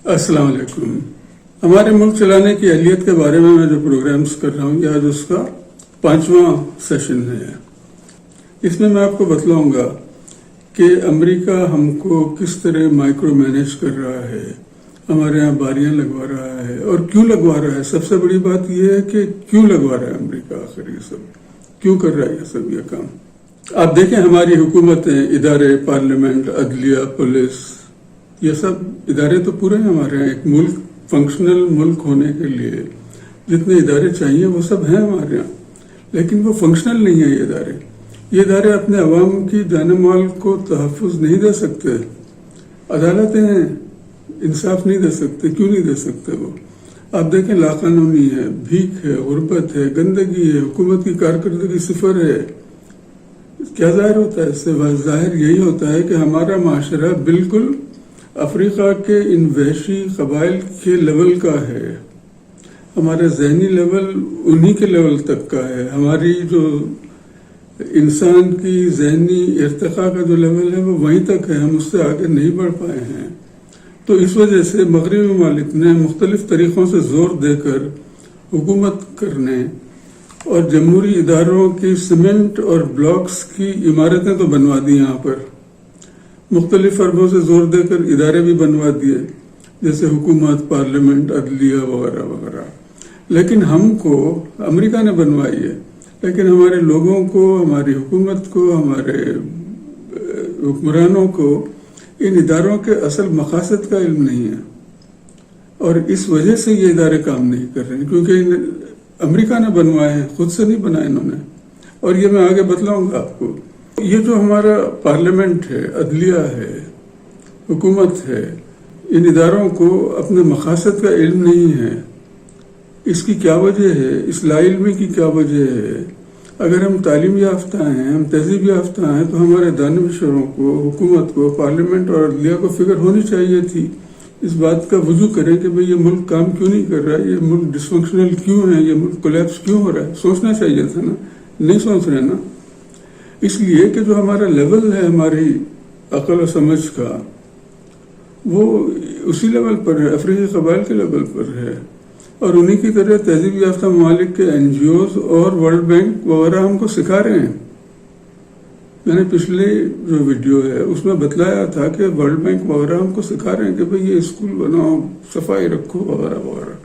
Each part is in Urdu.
السلام علیکم. ہمارے ملک چلانے کی اہلیت کے بارے میں جو پروگرامز کر رہا ہوں یہ آج اس کا 5واں سیشن ہے. اس میں آپ کو بتلاؤں گا کہ امریکہ ہم کو کس طرح مائکرو مینیج کر رہا ہے، ہمارے یہاں باریاں لگوا رہا ہے اور کیوں لگوا رہا ہے. سب سے بڑی بات یہ ہے کہ کیوں لگوا رہا ہے امریکہ، آخر یہ سب کیوں کر رہا ہے یہ سب یہ کام. آپ دیکھیں ہماری حکومتیں، ادارے، پارلیمنٹ، عدلیہ، پولیس، یہ سب ادارے تو پورے ہیں ہمارے یہاں. ایک ملک فنکشنل ملک ہونے کے لیے جتنے ادارے چاہیے وہ سب ہیں ہمارے یہاں، لیکن وہ فنکشنل نہیں ہیں. یہ ادارے اپنے عوام کی جان و مال کو تحفظ نہیں دے سکتے. عدالتیں ہیں، انصاف نہیں دے سکتے. کیوں نہیں دے سکتے؟ وہ آپ دیکھیں لاقانونی ہے، بھیک ہے، غربت ہے، گندگی ہے، حکومت کی کارکردگی صفر ہے. کیا ظاہر ہوتا ہے اس سے؟ ظاہر یہی ہوتا ہے کہ ہمارا معاشرہ بالکل افریقہ کے ان وحشی قبائل کے لیول کا ہے. ہمارا ذہنی لیول انہی کے لیول تک کا ہے. ہماری جو انسان کی ذہنی ارتقاء کا جو لیول ہے وہ وہیں تک ہے. ہم اس سے آگے نہیں بڑھ پائے ہیں. تو اس وجہ سے مغربی ممالک نے مختلف طریقوں سے زور دے کر حکومت کرنے اور جمہوری اداروں کی سیمنٹ اور بلاکس کی عمارتیں تو بنوا دی. یہاں پر مختلف اربوں سے زور دے کر ادارے بھی بنوا دیے، جیسے حکومت، پارلیمنٹ، عدلیہ وغیرہ وغیرہ. لیکن ہم کو امریکہ نے بنوائی ہے، لیکن ہمارے لوگوں کو، ہماری حکومت کو، ہمارے حکمرانوں کو ان اداروں کے اصل مقاصد کا علم نہیں ہے. اور اس وجہ سے یہ ادارے کام نہیں کر رہے ہیں، کیونکہ امریکہ نے بنوائے ہیں، خود سے نہیں بنائے انہوں نے. اور یہ میں آگے بتلاؤں گا آپ کو. یہ جو ہمارا پارلیمنٹ ہے، عدلیہ ہے، حکومت ہے، ان اداروں کو اپنے مقاصد کا علم نہیں ہے. اس کی کیا وجہ ہے؟ اس لا علمی کی کیا وجہ ہے؟ اگر ہم تعلیم یافتہ ہیں، ہم تہذیب یافتہ ہیں، تو ہمارے دانشوروں کو، حکومت کو، پارلیمنٹ اور عدلیہ کو فکر ہونی چاہیے تھی. اس بات کا وضو کریں کہ بھئی یہ ملک کام کیوں نہیں کر رہا ہے، یہ ملک ڈس فنکشنل کیوں ہے، یہ ملک کولیپس کیوں ہو رہا ہے. سوچنا چاہیے تھا نا، نہیں سوچ رہے نا. اس لیے کہ جو ہمارا لیول ہے ہماری عقل و سمجھ کا، وہ اسی لیول پر ہے، افریقی قبائل کے لیول پر ہے. اور انہی کی طرح تہذیب یافتہ ممالک کے این جی اوز اور ورلڈ بینک وغیرہ ہم کو سکھا رہے ہیں. میں نے پچھلے جو ویڈیو ہے اس میں بتلایا تھا کہ ورلڈ بینک وغیرہ ہم کو سکھا رہے ہیں کہ بھئی یہ اسکول بناؤ، صفائی رکھو وغیرہ وغیرہ.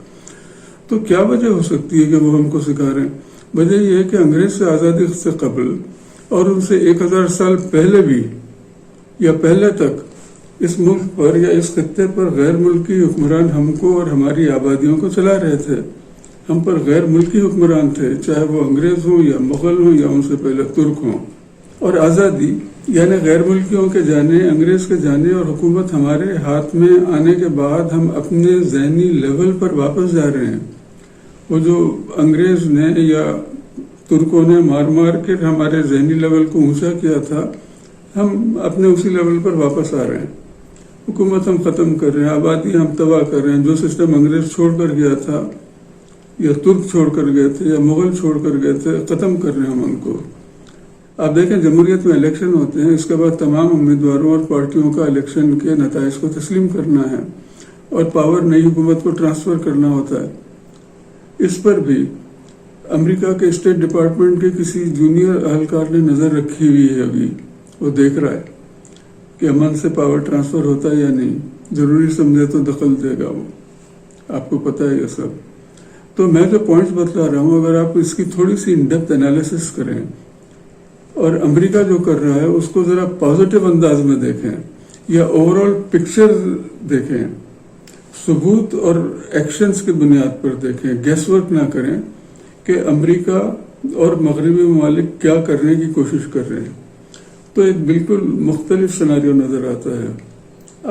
تو کیا وجہ ہو سکتی ہے کہ وہ ہم کو سکھا رہے ہیں؟ وجہ یہ ہے کہ انگریز سے آزادی سے قبل اور ان سے 1000 سال پہلے بھی یا پہلے تک اس ملک پر یا اس خطے پر غیر ملکی حکمران ہم کو اور ہماری آبادیوں کو چلا رہے تھے. ہم پر غیر ملکی حکمران تھے، چاہے وہ انگریز ہوں یا مغل ہوں یا ان سے پہلے ترک ہوں. اور آزادی یعنی غیر ملکیوں کے جانے، انگریز کے جانے اور حکومت ہمارے ہاتھ میں آنے کے بعد ہم اپنے ذہنی لیول پر واپس جا رہے ہیں. وہ جو انگریز نے یا ترکوں نے مار مار کے ہمارے ذہنی لیول کو اونچا کیا تھا، ہم اپنے اسی لیول پر واپس آ رہے ہیں. حکومت ہم ختم کر رہے ہیں، آبادی ہم تباہ کر رہے ہیں. جو سسٹم انگریز چھوڑ کر گیا تھا یا ترک چھوڑ کر گئے تھے یا مغل چھوڑ کر گئے تھے، ختم کر رہے ہیں ہم ان کو. آپ دیکھیں جمہوریت میں الیکشن ہوتے ہیں، اس کے بعد تمام امیدواروں اور پارٹیوں کا الیکشن کے نتائج کو تسلیم کرنا ہے اور پاور نئی حکومت کو ٹرانسفر کرنا ہوتا ہے. اس پر بھی امریکہ کے اسٹیٹ ڈپارٹمنٹ کے کسی جونیئر اہلکار نے نظر رکھی ہوئی ہے. ابھی وہ دیکھ رہا ہے کہ امن سے پاور ٹرانسفر ہوتا ہے یا نہیں. ضروری سمجھے تو دخل دے گا وہ. آپ کو پتہ ہے یہ سب. تو میں جو پوائنٹس بتلا رہا ہوں، اگر آپ اس کی تھوڑی سی ان ڈیپتھ انالیسس کریں اور امریکہ جو کر رہا ہے اس کو ذرا پازیٹیو انداز میں دیکھیں یا اوور آل پکچر دیکھیں، ثبوت اور ایکشنز کی بنیاد پر دیکھیں، گیس ورک نہ کریں کہ امریکہ اور مغربی ممالک کیا کرنے کی کوشش کر رہے ہیں، تو ایک بالکل مختلف سیناریو نظر آتا ہے.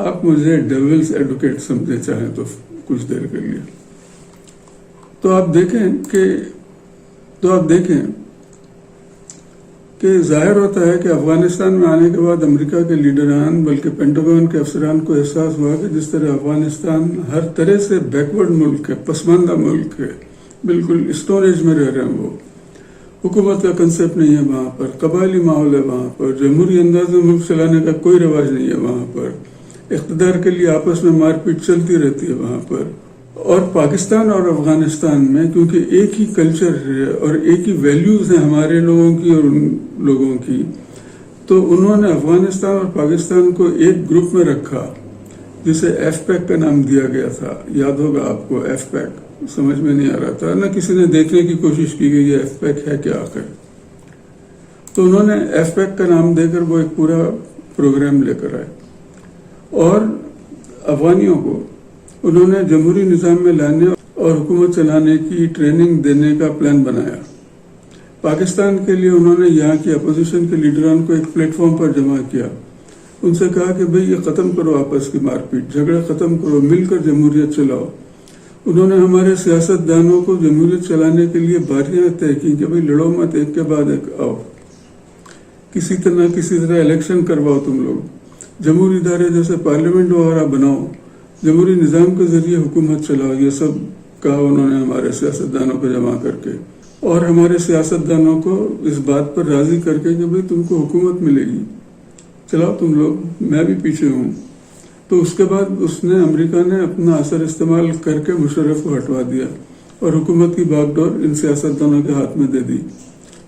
آپ مجھے ڈیولز ایڈوکیٹ سمجھے چاہیں تو کچھ دیر کے لیے. تو آپ دیکھیں کہ ظاہر ہوتا ہے کہ افغانستان میں آنے کے بعد امریکہ کے لیڈران بلکہ پینٹاگون کے افسران کو احساس ہوا کہ جس طرح افغانستان ہر طرح سے بیکورڈ ملک ہے، پسماندہ ملک ہے، بالکل اسٹون ایج میں رہ رہے ہیں. وہ حکومت کا کنسیپٹ نہیں ہے وہاں پر، قبائلی ماحول ہے وہاں پر، جمہوری انداز میں ملک چلانے کا کوئی رواج نہیں ہے وہاں پر. اقتدار کے لیے آپس میں مار پیٹ چلتی رہتی ہے وہاں پر. اور پاکستان اور افغانستان میں کیونکہ ایک ہی کلچر ہے اور ایک ہی ویلیوز ہیں ہمارے لوگوں کی اور ان لوگوں کی، تو انہوں نے افغانستان اور پاکستان کو ایک گروپ میں رکھا جسے ایف پیک کا نام دیا گیا تھا. یاد ہوگا آپ کو ایف پیک، سمجھ میں نہیں آ رہا تھا، نہ کسی نے دیکھنے کی کوشش کی کہ یہ ایف پیک ہے کیا آخر. تو انہوں نے ایف پیک کا نام دے کر وہ ایک پورا پروگرام لے کر آئے اور افغانیوں کو انہوں نے جمہوری نظام میں لانے اور حکومت چلانے کی ٹریننگ دینے کا پلان بنایا. پاکستان کے لیے انہوں نے یہاں کی اپوزیشن کے لیڈران کو ایک پلیٹ فارم پر جمع کیا. ان سے کہا کہ بھئی یہ ختم کرو، آپس کی مار پیٹ، جھگڑے ختم کرو، مل کر جمہوریت چلاؤ. انہوں نے ہمارے سیاست دانوں کو جمہوریت چلانے کے لیے باریاں طے کی کہ بھئی لڑو مت، ایک کے بعد ایک آؤ، کسی طرح الیکشن کرواؤ، تم لوگ جمہوری ادارے جیسے پارلیمنٹ وغیرہ بناؤ، جمہوری نظام کے ذریعے حکومت چلاؤ. یہ سب کہا انہوں نے ہمارے سیاست دانوں کو جمع کر کے، اور ہمارے سیاست دانوں کو اس بات پر راضی کر کے کہ بھئی تم کو حکومت ملے گی، چلاؤ تم لوگ، میں بھی پیچھے ہوں. تو اس کے بعد امریکہ نے اپنا اثر استعمال کر کے مشرف کو ہٹوا دیا اور حکومت کی باغ ڈور ان سیاست دانوں کے ہاتھ میں دے دی.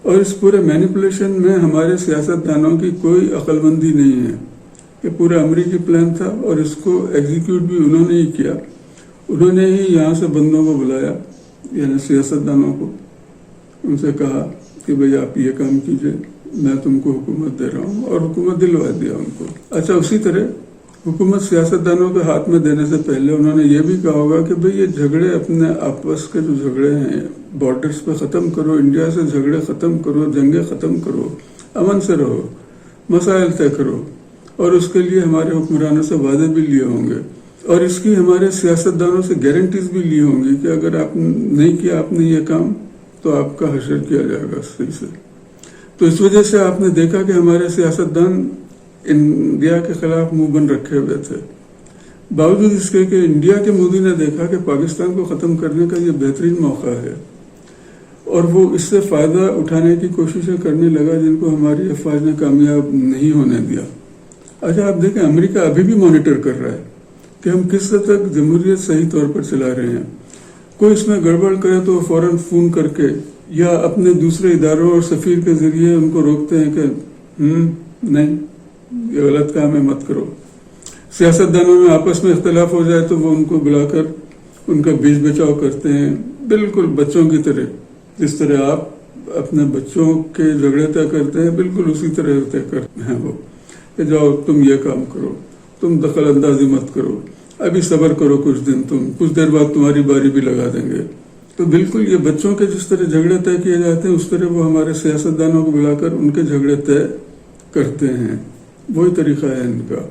اور اس پورے مینیپولیشن میں ہمارے سیاست دانوں کی کوئی عقل مندی نہیں ہے. یہ پورا امریکی پلان تھا اور اس کو ایگزیکیوٹ بھی انہوں نے ہی کیا. انہوں نے ہی یہاں سے بندوں کو بلایا، یعنی سیاست دانوں کو، ان سے کہا کہ بھئی آپ یہ کام کیجئے، میں تم کو حکومت دے رہا ہوں، اور حکومت دلوا دیا ان کو. اچھا، اسی طرح حکومت سیاست دانوں کے ہاتھ میں دینے سے پہلے انہوں نے یہ بھی کہا ہوگا کہ بھئی یہ جھگڑے اپنے آپس کے جو جھگڑے ہیں بارڈرز پہ ختم کرو، انڈیا سے جھگڑے ختم کرو، جنگیں ختم کرو، امن سے رہو، مسائل طے کرو. اور اس کے لیے ہمارے حکمرانوں سے وعدے بھی لیے ہوں گے اور اس کی ہمارے سیاست دانوں سے گارنٹیز بھی لی ہوں گی کہ اگر آپ نہیں کیا آپ نے یہ کام تو آپ کا حشر کیا جائے گا صحیح سے. تو اس وجہ سے آپ نے دیکھا کہ ہمارے سیاستدان انڈیا کے خلاف منہ بند رکھے ہوئے تھے، باوجود اس کے کہ انڈیا کے مودی نے دیکھا کہ پاکستان کو ختم کرنے کا یہ بہترین موقع ہے اور وہ اس سے فائدہ اٹھانے کی کوششیں کرنے لگا جن کو ہماری افواج نے کامیاب نہیں ہونے دیا. اچھا، آپ دیکھیں امریکہ ابھی بھی مانیٹر کر رہا ہے کہ ہم کس حد تک جمہوریت صحیح طور پر چلا رہے ہیں. کوئی اس میں گڑبڑ کرے تو فوراً فون کر کے یا اپنے دوسرے اداروں اور سفیر کے ذریعے ان کو روکتے ہیں کہ نہیں، یہ غلط کام ہے، مت کرو. سیاست دانوں میں آپس میں اختلاف ہو جائے تو وہ ان کو بلا کر ان کا بیچ بچاؤ کرتے ہیں، بالکل بچوں کی طرح. جس طرح آپ اپنے بچوں کے جھگڑے طے کرتے ہیں بالکل اسی طرح طے کرتے ہیں وہ کہ جاؤ تم یہ کام کرو، تم دخل اندازی مت کرو، ابھی صبر کرو کچھ دن، تم کچھ دیر بعد تمہاری باری بھی لگا دیں گے. تو بالکل یہ بچوں کے جس طرح جھگڑے طے کیے جاتے ہیں اس طرح وہ ہمارے سیاست دانوں کو بلا کر ان کے جھگڑے طے کرتے ہیں. وہی طریقہ ہے ان کا،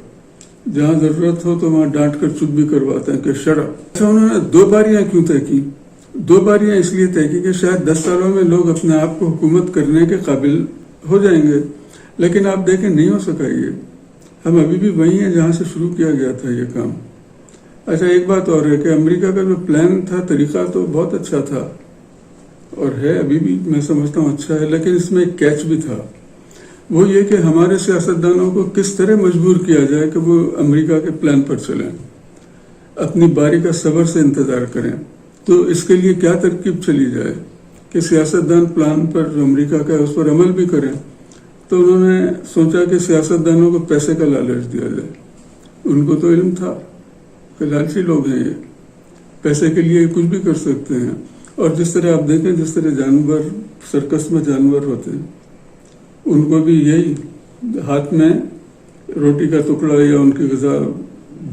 جہاں ضرورت ہو تو وہاں ڈانٹ کر چپ بھی کرواتے ہیں کہ شرع. اچھا، انہوں نے 2 باریاں کیوں طے کی؟ 2 باریاں اس لیے طے کی کہ شاید 10 سالوں میں لوگ اپنے آپ کو حکومت کرنے کے قابل ہو جائیں گے. لیکن آپ دیکھیں نہیں ہو سکا یہ، ہم ابھی بھی وہی ہیں جہاں سے شروع کیا گیا تھا یہ کام. اچھا، ایک بات اور ہے کہ امریکہ کا جو پلان تھا، طریقہ تو بہت اچھا تھا اور ہے ابھی بھی، میں سمجھتا ہوں اچھا ہے، لیکن اس میں ایک کیچ بھی تھا. وہ یہ کہ ہمارے سیاستدانوں کو کس طرح مجبور کیا جائے کہ وہ امریکہ کے پلان پر چلیں، اپنی باری کا صبر سے انتظار کریں. تو اس کے لیے کیا ترکیب چلی جائے کہ سیاستدان پلان پر جو امریکہ کا ہے اس پر عمل بھی کریں. تو انہوں نے سوچا کہ سیاستدانوں کو پیسے کا لالچ دیا جائے. ان کو تو علم تھا کہ لالچی لوگ ہیں، یہ پیسے کے لیے کچھ بھی کر سکتے ہیں. اور جس طرح آپ دیکھیں، جس طرح جانور سرکس میں جانور ہوتے ہیں، ان کو بھی یہی ہاتھ میں روٹی کا ٹکڑا یا ان کی غذا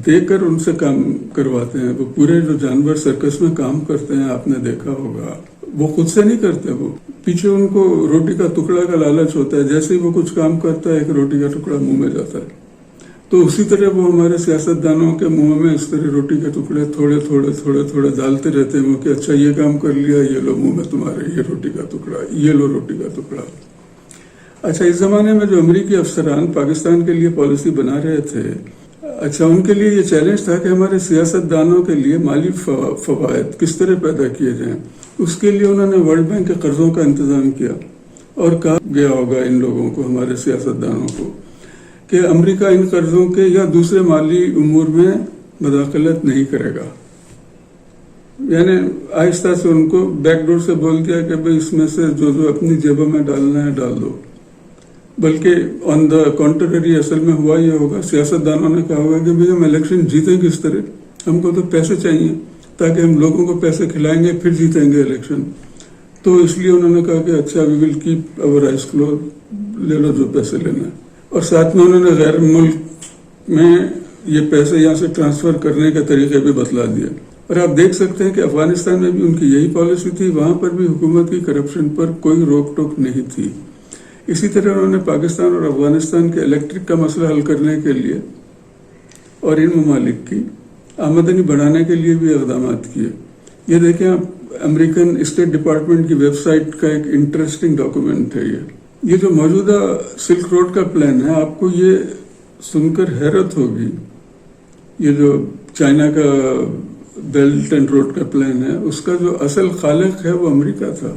دے کر ان سے کام کرواتے ہیں. وہ پورے جو جانور سرکس میں کام کرتے ہیں آپ نے دیکھا ہوگا، وہ خود سے نہیں کرتے، وہ پیچھے ان کو روٹی کا ٹکڑا کا لالچ ہوتا ہے. جیسے ہی وہ کچھ کام کرتا ہے ایک روٹی کا ٹکڑا منہ میں جاتا ہے. تو اسی طرح وہ ہمارے سیاستدانوں کے منہ میں اس طرح روٹی کے ٹکڑے تھوڑے تھوڑے تھوڑے تھوڑے ڈالتے رہتے ہیں وہ کہ اچھا یہ کام کر لیا، یہ لو منہ میں تمہارے یہ روٹی کا ٹکڑا، یہ لو روٹی کا ٹکڑا. اچھا، اس زمانے میں جو امریکی افسران پاکستان کے لیے پالیسی بنا رہے تھے، اچھا ان کے لیے یہ چیلنج تھا کہ ہمارے سیاستدانوں کے لیے مالی فوائد کس طرح پیدا کیے جائیں. اس کے لیے انہوں نے ورلڈ بینک کے قرضوں کا انتظام کیا اور کہا گیا ہوگا ان لوگوں کو، ہمارے سیاستدانوں کو، کہ امریکہ ان قرضوں کے یا دوسرے مالی امور میں مداخلت نہیں کرے گا. یعنی آہستہ سے ان کو بیک ڈور سے بول دیا کہ بھئی اس میں سے جو اپنی جیبوں میں ڈالنا ہے ڈال دو. بلکہ آن دا کانٹرری اصل میں ہوا یہ ہوگا, سیاست دانوں نے کہا ہوگا کہ بھئی ہم الیکشن جیتیں کس طرح, ہم کو تو پیسے چاہیے تاکہ ہم لوگوں کو پیسے کھلائیں گے پھر جیتیں گے الیکشن. تو اس لیے انہوں نے کہا کہ اچھا وی ول کیپ اور آئز کلوز, لے لو جو پیسے لینا ہے. اور ساتھ میں انہوں نے غیر ملک میں یہ پیسے یہاں سے ٹرانسفر کرنے کے طریقے بھی بتلا دیے. اور آپ دیکھ سکتے ہیں کہ افغانستان میں بھی ان کی یہی پالیسی تھی, وہاں پر بھی حکومت کی کرپشن پر کوئی روک ٹوک نہیں تھی. اسی طرح انہوں نے پاکستان اور افغانستان کے الیکٹرک کا مسئلہ حل کرنے کے لیے اور ان ممالک کی آمدنی بڑھانے کے لیے بھی اقدامات کیے. یہ دیکھیں آپ, امریکن اسٹیٹ ڈپارٹمنٹ کی ویب سائٹ کا ایک انٹرسٹنگ ڈاکومنٹ ہے یہ جو موجودہ سلک روڈ کا پلان ہے, آپ کو یہ سن کر حیرت ہوگی. یہ جو چائنا کا بیلٹ اینڈ روڈ کا پلان ہے, اس کا جو اصل خالق ہے وہ امریکہ تھا,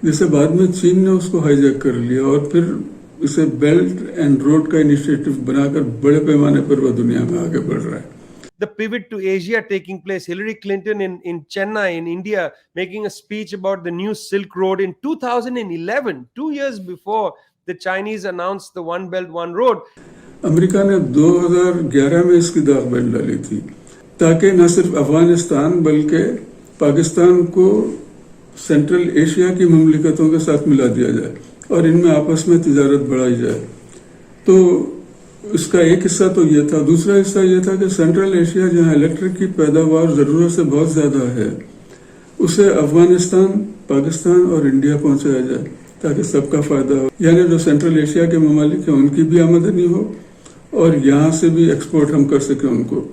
جسے بعد میں چین نے اس کو ہائی جیک کر لیا اور پھر اسے بیلٹ اینڈ روڈ کا انیشیٹو بنا کر بڑے پیمانے پر وہ دنیا میں آگے بڑھ رہا ہے. The pivot to Asia taking place, Hillary Clinton in Chennai in India making a speech about the new Silk Road in 2011, 2 years before the Chinese announced the One Belt One Road. امریکہ نے 2011 میں اس کی داغ بیل ڈالی تھی تاکہ نہ صرف افغانستان بلکہ پاکستان کو سینٹرل ایشیا کی مملکتوں کے ساتھ ملا دیا جائے اور ان میں آپس میں تجارت بڑھائی جائے. تو اس کا ایک حصہ تو یہ تھا. دوسرا حصہ یہ تھا کہ سینٹرل ایشیا جہاں الیکٹرک کی پیداوار ضرورت سے بہت زیادہ ہے, اسے افغانستان, پاکستان اور انڈیا پہنچایا جائے تاکہ سب کا فائدہ ہو. یعنی جو سینٹرل ایشیا کے ممالک ہیں ان کی بھی آمدنی ہو اور یہاں سے بھی ایکسپورٹ ہم کر سکیں ان کو.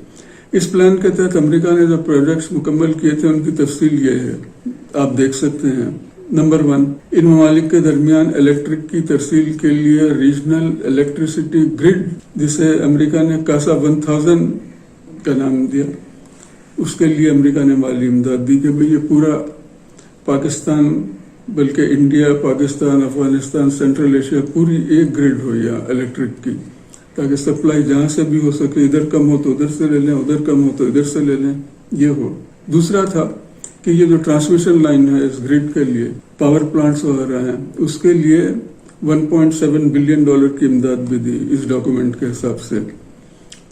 اس پلان کے تحت امریکہ نے جو پروجیکٹس مکمل کیے تھے ان کی تفصیل یہ ہے, آپ دیکھ سکتے ہیں. نمبر 1, ان ممالک کے درمیان الیکٹرک کی ترسیل کے لیے ریجنل الیکٹریسٹی گرڈ, جسے امریکہ نے کاسا 1000 کا نام دیا, اس کے لیے امریکہ نے مالی امداد دی کہ بھئی یہ پورا پاکستان بلکہ India, Pakistan, Afghanistan, central Asia پوری ایک گرڈ ہو یا الیکٹرک کی, تاکہ سپلائی جہاں سے بھی ہو سکے, ادھر کم ہو تو ادھر سے لے لیں, ادھر کم ہو تو ادھر سے لے لیں, یہ ہو. دوسرا تھا کہ یہ جو ٹرانسمیشن لائن ہے اس گرڈ کے لیے, پاور پلانٹس وغیرہ ہیں, اس کے لیے $1.7 بلین کی امداد بھی دی اس ڈاکومنٹ کے حساب سے.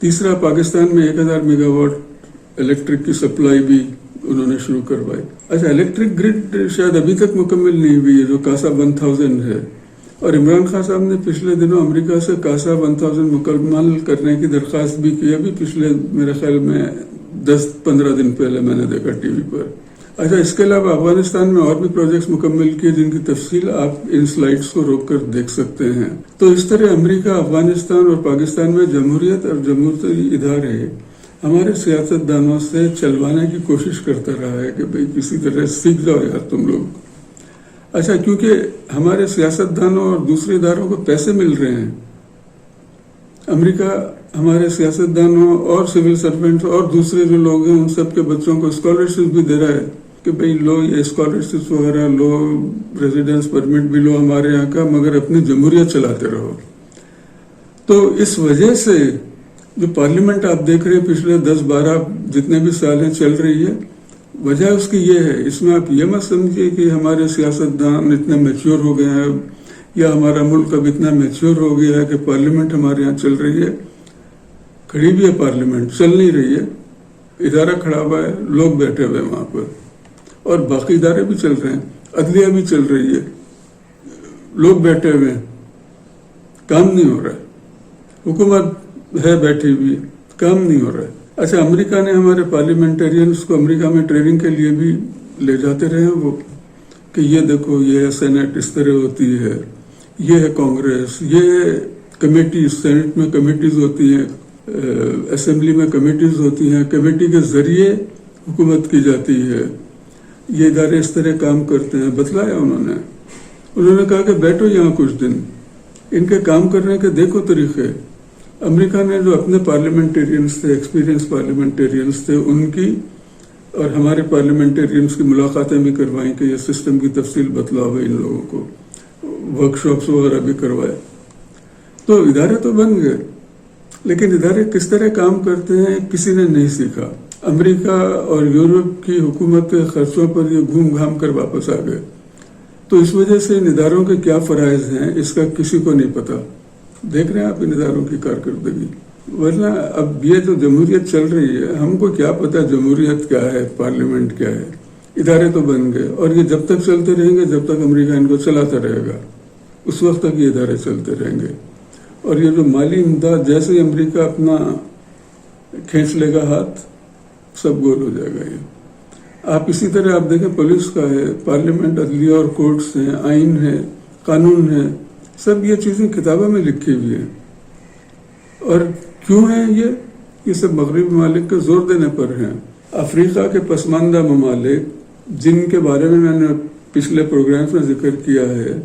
تیسرا, پاکستان میں 1000 میگا واٹ الیکٹرک کی سپلائی بھی انہوں نے شروع کروائی. اچھا, الیکٹرک گرڈ شاید ابھی تک مکمل نہیں ہوئی ہے جو کاسا 1000 ہے, اور عمران خان صاحب نے پچھلے دنوں امریکہ سے کاسا 1000 مکمل کرنے کی درخواست بھی کی, ابھی پچھلے میرے خیال میں 10-15 دن پہلے میں نے دیکھا ٹی وی پر. اچھا, اس کے علاوہ افغانستان میں اور بھی پروجیکٹس مکمل کیے جن کی تفصیل آپ ان سلائیڈز کو روک کر دیکھ سکتے ہیں. تو اس طرح امریکہ, افغانستان اور پاکستان میں جمہوریت اور جمہوری ادارے ہمارے سیاست دانوں سے چلوانے کی کوشش کرتا رہا ہے کہ بھئی کسی طرح سیکھ جاؤ یار تم لوگ. اچھا, کیونکہ ہمارے سیاست دانوں اور دوسرے اداروں کو پیسے مل رہے ہیں, امریکہ ہمارے سیاست دانوں اور سول سرونٹس اور دوسرے جو لوگ ہیں ان سب کے بچوں کو اسکالرشپ بھی دے رہا ہے کہ بھئی لو یہ اسکالرشپ وغیرہ لو, ریزیڈنس پرمٹ بھی لو ہمارے یہاں کا, مگر اپنی جمہوریت چلاتے رہو. تو اس وجہ سے جو پارلیمنٹ آپ دیکھ رہے ہیں پچھلے 10-12 جتنے بھی سال ہیں چل رہی ہے, وجہ اس کی یہ ہے. اس میں آپ یہ مت سمجھیے کہ ہمارے سیاست دان اتنے میچور ہو گئے ہیں یا ہمارا ملک اب اتنا میچور ہو گیا ہے کہ پارلیمنٹ ہمارے یہاں چل رہی ہے. کھڑی بھی ہے پارلیمنٹ, چل نہیں رہی ہے. ادارہ کھڑا ہوا ہے, لوگ بیٹھے ہوئے وہاں پر, اور باقی ادارے بھی چل رہے ہیں, عدلیہ بھی چل رہی ہے, لوگ بیٹھے ہوئے ہیں, کام نہیں ہو رہا ہے. حکومت ہے بیٹھی ہوئی, کام نہیں ہو رہا ہے. اچھا, امریکہ نے ہمارے پارلیمنٹیرینز کو امریکہ میں ٹریننگ کے لیے بھی لے جاتے رہے ہیں وہ, کہ یہ دیکھو یہ سینٹ اس طرح ہوتی ہے, یہ ہے کانگریس, یہ کمیٹیز, سینٹ میں کمیٹیز ہوتی ہیں, اسمبلی میں کمیٹیز ہوتی ہیں, کمیٹی کے ذریعے حکومت کی جاتی ہے, یہ ادارے اس طرح کام کرتے ہیں. بتلایا انہوں نے کہا کہ بیٹھو یہاں کچھ دن, ان کے کام کرنے کے دیکھو طریقے. امریکہ نے جو اپنے پارلیمنٹیرینز تھے, ایکسپیرینس پارلیمنٹیرینز تھے, ان کی اور ہمارے پارلیمنٹیرینز کی ملاقاتیں بھی کروائیں کہ یہ سسٹم کی تفصیل بتلاؤ ان لوگوں کو, ورکشاپس وغیرہ بھی کروائے. تو تو ادارے تو بن گئے، لیکن ادارے کس طرح کام کرتے ہیں کسی نے نہیں سیکھا. امریکہ اور یورپ کی حکومت کے خرچوں پر یہ گھوم گھام کر واپس آ گئے. تو اس وجہ سے ان اداروں کے کیا فرائض ہیں اس کا کسی کو نہیں پتا. دیکھ رہے ہیں آپ ان اداروں کی کارکردگی. ورنہ اب یہ جو جمہوریت چل رہی ہے، ہم کو کیا پتا جمہوریت کیا ہے، پارلیمنٹ کیا ہے. ادارے تو بن گئے اور یہ جب تک چلتے رہیں گے جب تک امریکہ ان کو چلاتا رہے گا، اس وقت تک یہ ادارے چلتے رہیں گے. اور یہ جو مالی امداد، جیسے ہی امریکہ اپنا کھینچ لے گا ہاتھ، سب گول ہو جائے گا. یہ آپ اسی طرح آپ دیکھیں پولیس کا ہے، پارلیمنٹ، عدلیہ اور کورٹس ہیں، آئین ہے، قانون ہے، سب یہ چیزیں کتابوں میں لکھی ہوئی ہیں. اور کیوں ہیں یہ سب مغربی ممالک کے زور دینے پر ہیں. افریقہ کے پسماندہ ممالک جن کے بارے میں نے پچھلے پروگرامز میں ذکر کیا ہے،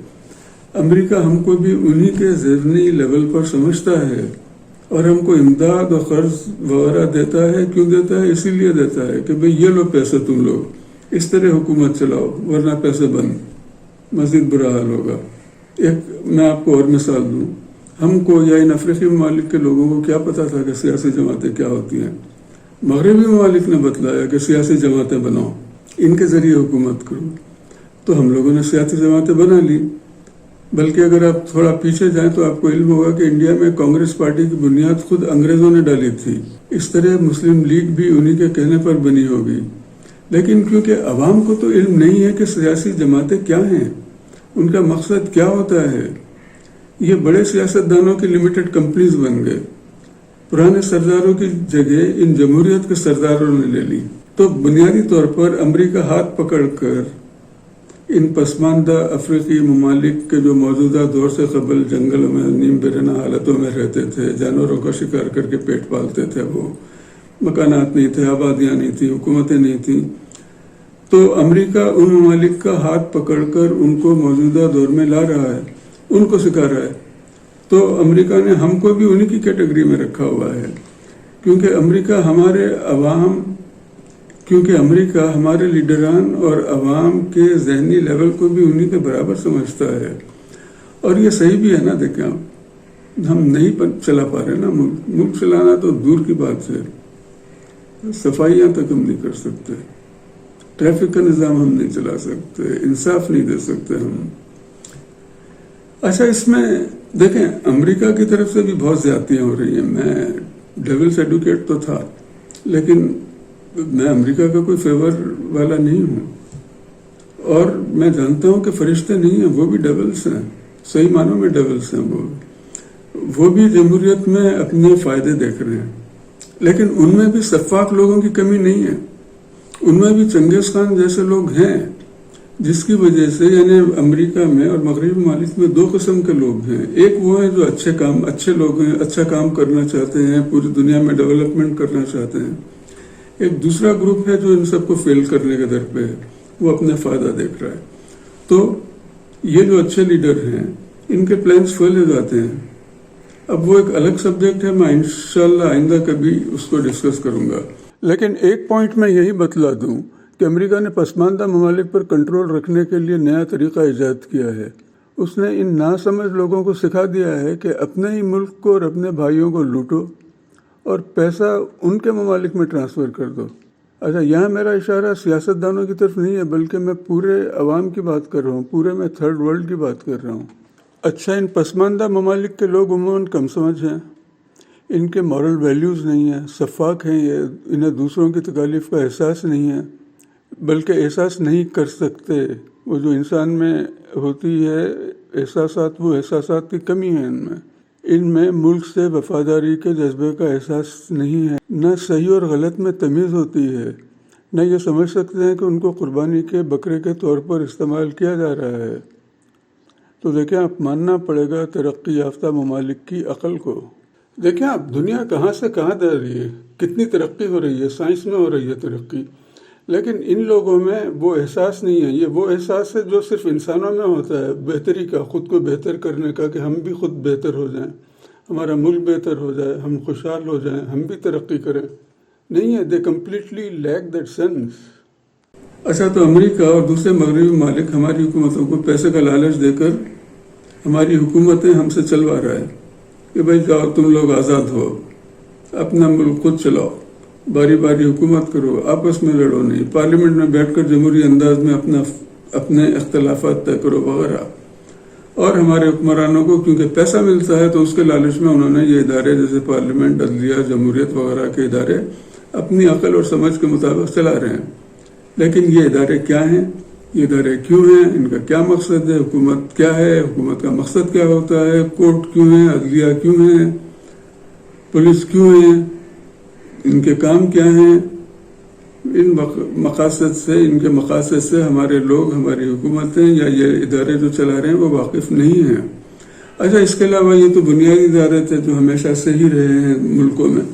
امریکہ ہم کو بھی انہی کے ذہنی لیول پر سمجھتا ہے اور ہم کو امداد اور قرض وغیرہ دیتا ہے. کیوں دیتا ہے؟ اسی لیے دیتا ہے کہ بھئی یہ لو پیسے تم لوگ، اس طرح حکومت چلاؤ ورنہ پیسے بند، مزید برا حال ہوگا. ایک میں آپ کو اور مثال دوں، ہم کو یا ان افریقی ممالک کے لوگوں کو کیا پتا تھا کہ سیاسی جماعتیں کیا ہوتی ہیں؟ مغربی ممالک نے بتلایا کہ سیاسی جماعتیں بناؤ، ان کے ذریعے حکومت کرو. تو ہم لوگوں نے سیاسی جماعتیں بنا لی. بلکہ اگر آپ تھوڑا پیچھے جائیں تو آپ کو علم ہوگا کہ انڈیا میں کانگریس پارٹی کی بنیاد خود انگریزوں نے ڈالی تھی. اس طرح مسلم لیگ بھی انہی کے کہنے پر بنی ہوگی. لیکن کیونکہ عوام کو تو علم نہیں ہے کہ سیاسی جماعتیں کیا ہیں، ان کا مقصد کیا ہوتا ہے، یہ بڑے سیاستدانوں کی لمیٹڈ کمپنیز بن گئے. پرانے سرداروں کی جگہ ان جمہوریت کے سرداروں نے لے لی. تو بنیادی طور پر امریکہ ہاتھ پکڑ کر ان پسماندہ افریقی ممالک کے جو موجودہ دور سے قبل جنگلوں میں نیم بیرنا حالتوں میں رہتے تھے، جانوروں کا شکار کر کے پیٹ پالتے تھے، وہ مکانات نہیں تھے، آبادیاں نہیں تھیں، حکومتیں نہیں تھیں، تو امریکہ ان ممالک کا ہاتھ پکڑ کر ان کو موجودہ دور میں لا رہا ہے، ان کو سکھا رہا ہے. تو امریکہ نے ہم کو بھی انہی کی کیٹیگری میں رکھا ہوا ہے، کیونکہ امریکہ ہمارے لیڈران اور عوام کے ذہنی لیول کو بھی انہی کے برابر سمجھتا ہے. اور یہ صحیح بھی ہے نا. دیکھیں ہم نہیں چلا پا رہے نا ملک چلانا تو دور کی بات ہے، صفائیاں تک ہم نہیں کر سکتے، ٹریفک کا نظام ہم نہیں چلا سکتے، انصاف نہیں دے سکتے ہم. اچھا، اس میں دیکھیں امریکہ کی طرف سے بھی بہت زیادتیاں ہو رہی ہیں. میں ڈیولس ایڈوکیٹ تو تھا، لیکن میں امریکہ کا کوئی فیور والا نہیں ہوں. اور میں جانتا ہوں کہ فرشتے نہیں ہیں، وہ بھی ڈیولس ہیں، صحیح معنوں میں ڈیولس ہیں. وہ بھی جمہوریت میں اپنے فائدے دیکھ رہے ہیں، لیکن ان میں بھی سفاک لوگوں کی کمی نہیں ہے. ان میں بھی چنگیز خان جیسے لوگ ہیں، جس کی وجہ سے یعنی امریکہ میں اور مغربی ممالک میں دو قسم کے لوگ ہیں. ایک وہ ہیں جو اچھے لوگ ہیں، اچھا کام کرنا چاہتے ہیں، پوری دنیا میں ڈیولپمنٹ کرنا چاہتے ہیں. ایک دوسرا گروپ ہے جو ان سب کو فیل کرنے کے در پہ ہے، وہ اپنے فائدہ دیکھ رہا ہے. تو یہ جو اچھے لیڈر ہیں ان کے پلانز فیل ہو جاتے ہیں. اب وہ ایک الگ سبجیکٹ ہے، میں انشاءاللہ آئندہ کبھی اس کو ڈسکس کروں گا. لیکن ایک پوائنٹ میں یہی بتلا دوں کہ امریکہ نے پسماندہ ممالک پر کنٹرول رکھنے کے لیے نیا طریقہ ایجاد کیا ہے. اس نے ان ناسمجھ لوگوں کو سکھا دیا ہے کہ اپنے ہی ملک کو اور اپنے بھائیوں کو لوٹو اور پیسہ ان کے ممالک میں ٹرانسفر کر دو. اچھا، یہاں میرا اشارہ سیاستدانوں کی طرف نہیں ہے، بلکہ میں پورے عوام کی بات کر رہا ہوں، پورے میں تھرڈ ورلڈ کی بات کر رہا ہوں. اچھا، ان پسماندہ ممالک کے لوگ عموماً کم سمجھ ہیں، ان کے مورل ویلیوز نہیں ہیں، شفاق ہیں، یہ انہیں دوسروں کی تکالیف کا احساس نہیں ہے، بلکہ احساس نہیں کر سکتے. وہ جو انسان میں ہوتی ہے احساسات، وہ احساسات کی کمی ہے ان میں ملک سے وفاداری کے جذبے کا احساس نہیں ہے. نہ صحیح اور غلط میں تمیز ہوتی ہے، نہ یہ سمجھ سکتے ہیں کہ ان کو قربانی کے بکرے کے طور پر استعمال کیا جا رہا ہے. تو دیکھیں، آپ ماننا پڑے گا ترقی یافتہ ممالک کی عقل کو. دیکھیں آپ دنیا کہاں سے کہاں جا رہی ہے، کتنی ترقی ہو رہی ہے، سائنس میں ہو رہی ہے ترقی، لیکن ان لوگوں میں وہ احساس نہیں ہے. یہ وہ احساس ہے جو صرف انسانوں میں ہوتا ہے، بہتری کا، خود کو بہتر کرنے کا، کہ ہم بھی خود بہتر ہو جائیں، ہمارا ملک بہتر ہو جائے، ہم خوشحال ہو جائیں، ہم بھی ترقی کریں. نہیں ہے، دے کمپلیٹلی لیک دیٹ سینس. اچھا، تو امریکہ اور دوسرے مغربی ممالک ہماری حکومتوں کو پیسے کا لالچ دے کر ہماری حکومتیں ہم سے چلوا رہا ہے. کہ بھائی جاؤ تم لوگ آزاد ہو، اپنا ملک خود چلاؤ، باری باری حکومت کرو، آپس میں لڑو نہیں، پارلیمنٹ میں بیٹھ کر جمہوری انداز میں اپنے اختلافات طے کرو وغیرہ. اور ہمارے حکمرانوں کو کیونکہ پیسہ ملتا ہے تو اس کے لالچ میں انہوں نے یہ ادارے جیسے پارلیمنٹ، عدلیہ، جمہوریت وغیرہ کے ادارے اپنی عقل اور سمجھ کے مطابق چلا رہے ہیں. لیکن یہ ادارے کیا ہیں، یہ ادارے کیوں ہیں، ان کا کیا مقصد ہے، حکومت کیا ہے، حکومت کا مقصد کیا ہوتا ہے، کورٹ کیوں ہیں، عدلیہ کیوں ہیں، پولیس کیوں ہیں، ان کے کام کیا ہیں، ان کے مقاصد سے ہمارے لوگ، ہماری حکومتیں یا یہ ادارے جو چلا رہے ہیں وہ واقف نہیں ہیں. اچھا، اس کے علاوہ یہ تو بنیادی ادارے تھے جو ہمیشہ سے ہی رہے ہیں ملکوں میں.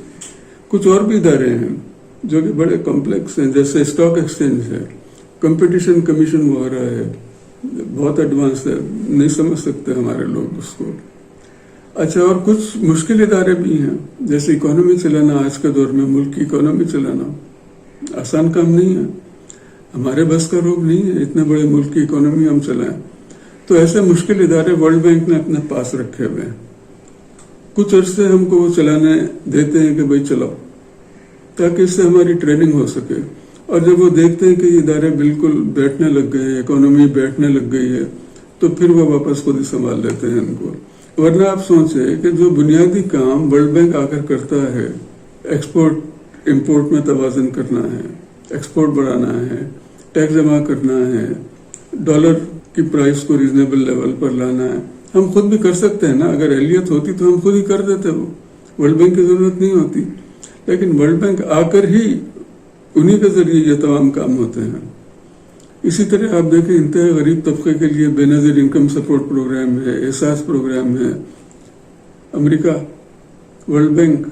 کچھ اور بھی ادارے ہیں جو کہ بڑے کمپلیکس ہیں، جیسے اسٹاک ایکسچینج ہے، کمپٹیشن کمیشن وغیرہ ہے، بہت ایڈوانس ہے، نہیں سمجھ سکتے ہمارے لوگ اس کو. اچھا، اور کچھ مشکل ادارے بھی ہیں، جیسے اکانومی چلانا. آج کے دور میں ملک کی اکانومی چلانا آسان کام نہیں ہے، ہمارے بس کا روگ نہیں ہے اتنے بڑے ملک کی اکانومی ہم چلائیں. تو ایسے مشکل ادارے ورلڈ بینک نے اپنے پاس رکھے ہوئے ہیں. کچھ عرصے ہم کو وہ چلانے دیتے ہیں کہ بھائی چلاؤ، تاکہ اس سے ہماری ٹریننگ ہو سکے. اور جب وہ دیکھتے ہیں کہ یہ ادارے بالکل بیٹھنے لگ گئے ہیں، اکانومی بیٹھنے لگ گئی ہے، تو پھر وہ واپس خود ہی سنبھال لیتے ہیں ان کو. ورنہ آپ سوچیں کہ جو بنیادی کام ورلڈ بینک آ کر کرتا ہے، ایکسپورٹ امپورٹ میں توازن کرنا ہے، ایکسپورٹ بڑھانا ہے، ٹیکس جمع کرنا ہے، ڈالر کی پرائس کو ریزنیبل لیول پر لانا ہے، ہم خود بھی کر سکتے ہیں نا. اگر اہلیت ہوتی تو ہم خود ہی کر دیتے، وہ ورلڈ بینک کی ضرورت نہیں ہوتی. لیکن ورلڈ بینک آ کر ہی انہی کے ذریعے یہ تمام کام ہوتے ہیں. اسی طرح آپ دیکھیں انتہائی غریب طبقے کے لیے بے نظیر انکم سپورٹ پروگرام ہے، احساس پروگرام ہے. امریکہ ورلڈ بینک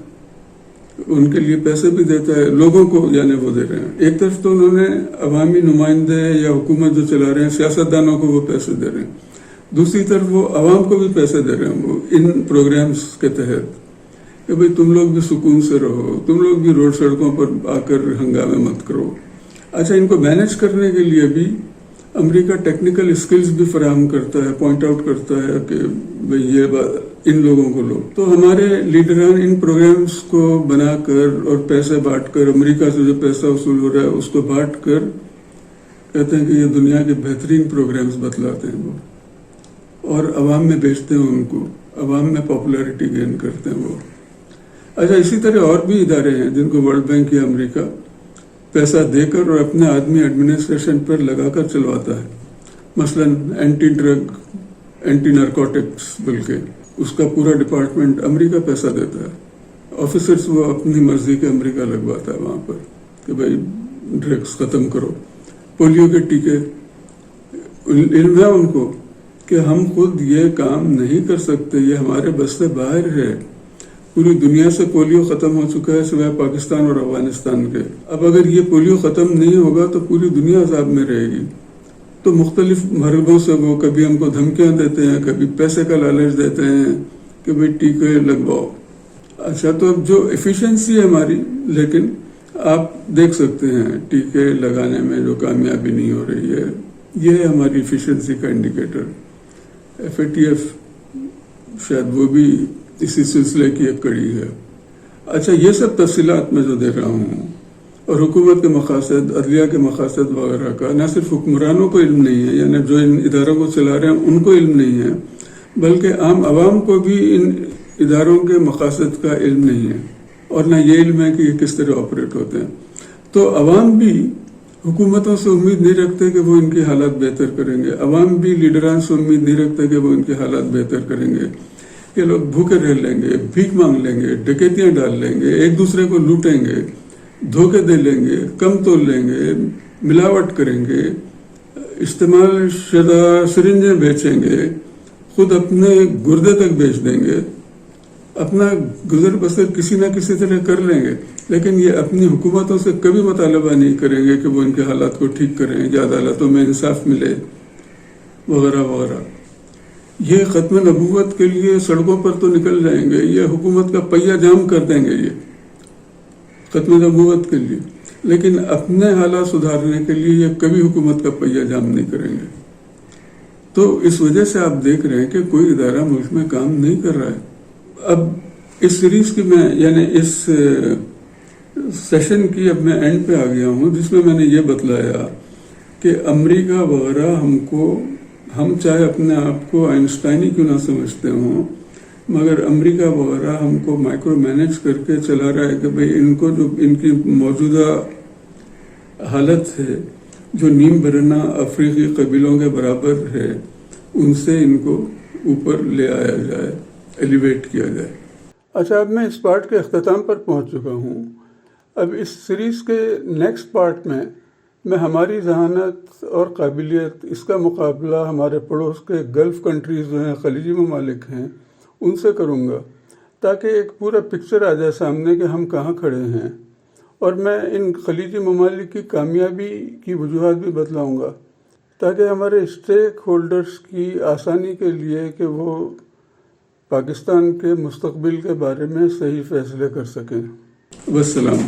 ان کے لیے پیسے بھی دیتا ہے، لوگوں کو یعنی وہ دے رہے ہیں. ایک طرف تو انہوں نے عوامی نمائندے یا حکومت جو چلا رہے ہیں سیاستدانوں کو وہ پیسے دے رہے ہیں، دوسری طرف وہ عوام کو بھی پیسے دے رہے ہیں وہ ان پروگرامز کے تحت کہ بھئی تم لوگ بھی سکون سے رہو، تم لوگ بھی روڈ سڑکوں پر آ کر ہنگامے مت کرو. اچھا، ان کو مینج کرنے کے لیے بھی امریکہ ٹیکنیکل اسکلز بھی فراہم کرتا ہے، پوائنٹ آؤٹ کرتا ہے کہ بھئی یہ بات ان لوگوں کو لو. تو ہمارے لیڈران ان پروگرامز کو بنا کر اور پیسے بانٹ کر، امریکہ سے جو پیسہ وصول ہو رہا ہے اس کو بانٹ کر کہتے ہیں کہ یہ دنیا کے بہترین پروگرامز بتلاتے ہیں وہ، اور عوام میں بیچتے ہیں ان کو، عوام میں پاپولیرٹی گین کرتے ہیں وہ. اچھا، اسی طرح اور بھی ادارے ہیں جن کو ورلڈ بینک یا امریکہ پیسہ دے کر اور اپنے آدمی ایڈمنسٹریشن پر لگا کر چلواتا ہے. مثلا اینٹی ڈرگ، اینٹی نارکوٹکس، بلکہ اس کا پورا ڈپارٹمنٹ امریکہ پیسہ دیتا ہے. آفیسرز وہ اپنی مرضی کے امریکہ لگواتا ہے وہاں پر کہ بھائی ڈرگس ختم کرو. پولیو کے ٹیکے، علم ہے ان کو کہ ہم خود یہ کام نہیں کر سکتے، یہ ہمارے بس سے باہر ہے. پوری دنیا سے پولیو ختم ہو چکا ہے سوائے پاکستان اور افغانستان کے. اب اگر یہ پولیو ختم نہیں ہوگا تو پوری دنیا عذاب میں رہے گی. تو مختلف مرحلوں سے وہ کبھی ہم کو دھمکیاں دیتے ہیں، کبھی پیسے کا لالچ دیتے ہیں کہ بھئی ٹیکے لگواؤ. اچھا، تو اب جو ایفیشنسی ہے ہماری، لیکن آپ دیکھ سکتے ہیں ٹیکے لگانے میں جو کامیابی نہیں ہو رہی ہے، یہ ہے ہماری ایفیشنسی کا انڈیکیٹر. FATF شاید وہ بھی اسی سلسلے کی ایک کڑی ہے. اچھا، یہ سب تفصیلات میں جو دیکھ رہا ہوں، اور حکومت کے مقاصد، عدلیہ کے مقاصد وغیرہ کا نہ صرف حکمرانوں کو علم نہیں ہے، یعنی جو ان اداروں کو چلا رہے ہیں ان کو علم نہیں ہے، بلکہ عام عوام کو بھی ان اداروں کے مقاصد کا علم نہیں ہے، اور نہ یہ علم ہے کہ یہ کس طرح آپریٹ ہوتے ہیں. تو عوام بھی حکومتوں سے امید نہیں رکھتے کہ وہ ان کی حالات بہتر کریں گے، عوام بھی لیڈران سے امید نہیں رکھتے کہ وہ ان کے حالات بہتر کریں گے. یہ لوگ بھوکے رہ لیں گے، بھیک مانگ لیں گے، ڈکیتیاں ڈال لیں گے، ایک دوسرے کو لوٹیں گے، دھوکے دے لیں گے، کم تول لیں گے، ملاوٹ کریں گے، استعمال شدہ سرنجیں بیچیں گے، خود اپنے گردے تک بیچ دیں گے، اپنا گزر بسر کسی نہ کسی طرح کر لیں گے. لیکن یہ اپنی حکومتوں سے کبھی مطالبہ نہیں کریں گے کہ وہ ان کے حالات کو ٹھیک کریں یا عدالتوں میں انصاف ملے وغیرہ وغیرہ. یہ ختم نبوت کے لیے سڑکوں پر تو نکل جائیں گے، یہ حکومت کا پہیہ جام کر دیں گے یہ ختم نبوت کے لیے، لیکن اپنے حالات سدھارنے کے لیے یہ کبھی حکومت کا پہیہ جام نہیں کریں گے. تو اس وجہ سے آپ دیکھ رہے ہیں کہ کوئی ادارہ ملک میں کام نہیں کر رہا ہے. اب اس سیریز کی میں یعنی اس سیشن کی اب میں اینڈ پہ آ گیا ہوں، جس میں نے یہ بتلایا کہ امریکہ وغیرہ ہم چاہے اپنے آپ کو آئنسٹائن ہی کیوں نہ سمجھتے ہوں، مگر امریکہ وغیرہ ہم کو مائکرو مینج کر کے چلا رہا ہے کہ بھئی ان کو جو ان کی موجودہ حالت ہے جو نیم برہنہ افریقی قبیلوں کے برابر ہے، ان سے ان کو اوپر لے آیا جائے، ایلیویٹ کیا جائے۔ اچھا، اب میں اس پارٹ کے اختتام پر پہنچ چکا ہوں۔ اب اس سیریز کے نیکسٹ پارٹ میں ہماری ذہانت اور قابلیت، اس کا مقابلہ ہمارے پڑوس کے گلف کنٹریز جو ہیں، خلیجی ممالک ہیں، ان سے کروں گا، تاکہ ایک پورا پکچر آ جائے سامنے کہ ہم کہاں کھڑے ہیں، اور میں ان خلیجی ممالک کی کامیابی کی وجوہات بھی بتلاؤں گا، تاکہ ہمارے اسٹیک ہولڈرز کی آسانی کے لیے کہ وہ پاکستان کے مستقبل کے بارے میں صحیح فیصلے کر سکیں۔ والسلام۔